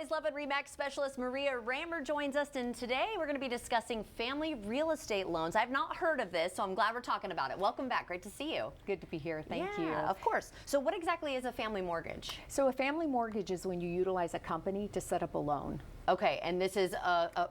always love it. RE/MAX specialist Maria Raymer joins us, and today we're going to be discussing family real estate loans. I've not heard of this, so I'm glad we're talking about it. Welcome back. Great to see you. Good to be here. Thank you. Of course. So what exactly is a family mortgage? So a family mortgage is when you utilize a company to set up a loan. Okay, and this is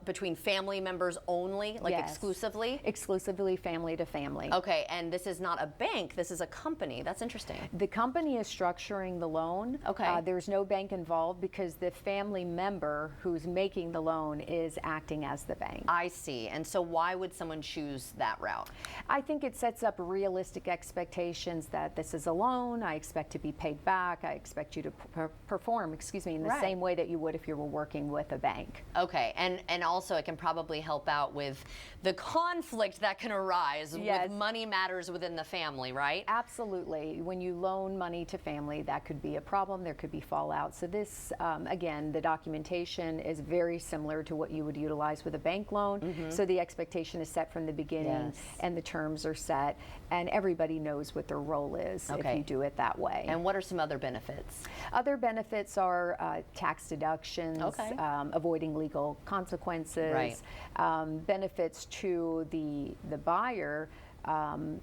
between family members only, like Yes. exclusively? Exclusively family to family. Okay, and this is not a bank, this is a company. That's interesting. The company is structuring the loan. Okay. There's no bank involved because the family member who's making the loan is acting as the bank. I see. And so why would someone choose that route? I think it sets up realistic expectations that this is a loan, I expect to be paid back, I expect you to perform, in the Right. same way that you would if you were working with a bank. Okay, and also it can probably help out with the conflict that can arise Yes. with money matters within the family, right? Absolutely. When you loan money to family, that could be a problem. There could be fallout. So this, again, the documentation is very similar to what you would utilize with a bank loan. So the expectation is set from the beginning, Yes. and the terms are set, and everybody knows what their role is if Okay. you do it that way. And what are some other benefits? Other benefits are tax deductions, Okay. Avoiding legal consequences, Right. benefits to the buyer.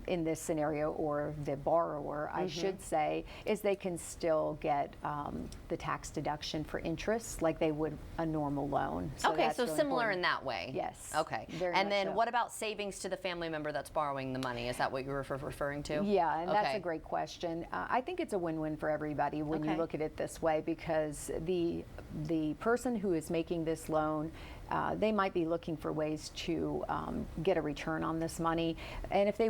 In this scenario, or the borrower, I should say, is they can still get the tax deduction for interest like they would a normal loan. Okay, that's so really similar important. in that way. Yes. Okay. Very And much then so. what about savings to the family member that's borrowing the money? Is that what you were referring to? Yeah, and that's Okay. a great question. I think it's a win-win for everybody when you Okay. look at it this way, because the person who is making this loan, they might be looking for ways to get a return on this money, and if they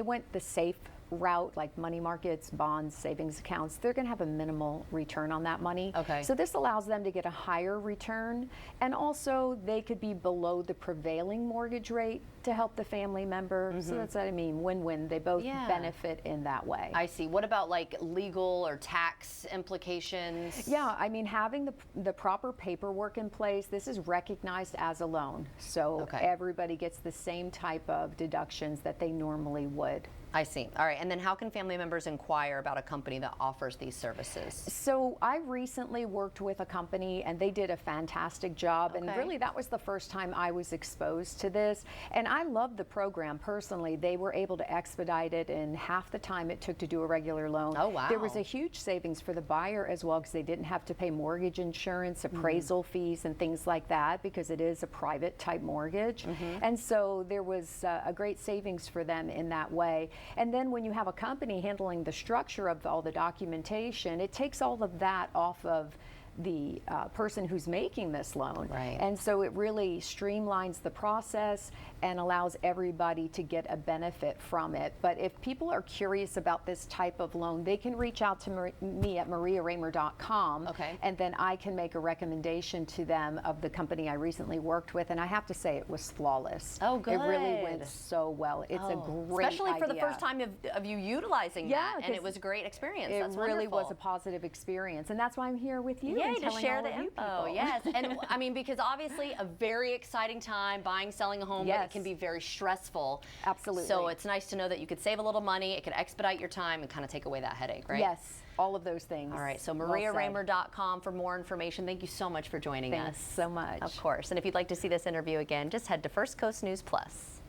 went the safe route, like money markets, bonds, savings accounts, they're going to have a minimal return on that money. Okay. So this allows them to get a higher return, and also they could be below the prevailing mortgage rate to help the family member. So that's what I mean, win-win. They both Yeah. benefit in that way. I see. What about like legal or tax implications? Yeah, I mean, having the proper paperwork in place, this is recognized as a loan. So Okay. everybody gets the same type of deductions that they normally would. I see. All right. And then how can family members inquire about a company that offers these services? So I recently worked with a company, and they did a fantastic job. And Okay. really, that was the first time I was exposed to this. And I loved the program personally. They were able to expedite it in half the time it took to do a regular loan. Oh, wow. There was a huge savings for the buyer as well, because they didn't have to pay mortgage insurance, appraisal fees, and things like that, because it is a private type mortgage. And so there was a great savings for them in that way. And then when you have a company handling the structure of all the documentation, it takes all of that off of the person who's making this loan. Right. And so it really streamlines the process and allows everybody to get a benefit from it. But if people are curious about this type of loan, they can reach out to me at mariaraymer.com. Okay. And then I can make a recommendation to them of the company I recently worked with. And I have to say, it was flawless. Oh, good. It really went so well. It's a great Especially for the idea. first time of you utilizing Yeah, that, and it 'cause was a great experience. It That's really was a wonderful. positive experience, and that's why I'm here with you. Yay, and to telling share all the of you info. people. Yes, and I mean, because obviously a very exciting time buying, selling a home, but Yes. it can be very stressful. Absolutely. So it's nice to know that you could save a little money, it could expedite your time and kind of take away that headache, right? Yes, all of those things. All right, so Well said. mariaraymer.com for more information. Thank you so much for joining Thanks us. so much. Of course, and if you'd like to see this interview again, just head to First Coast News Plus.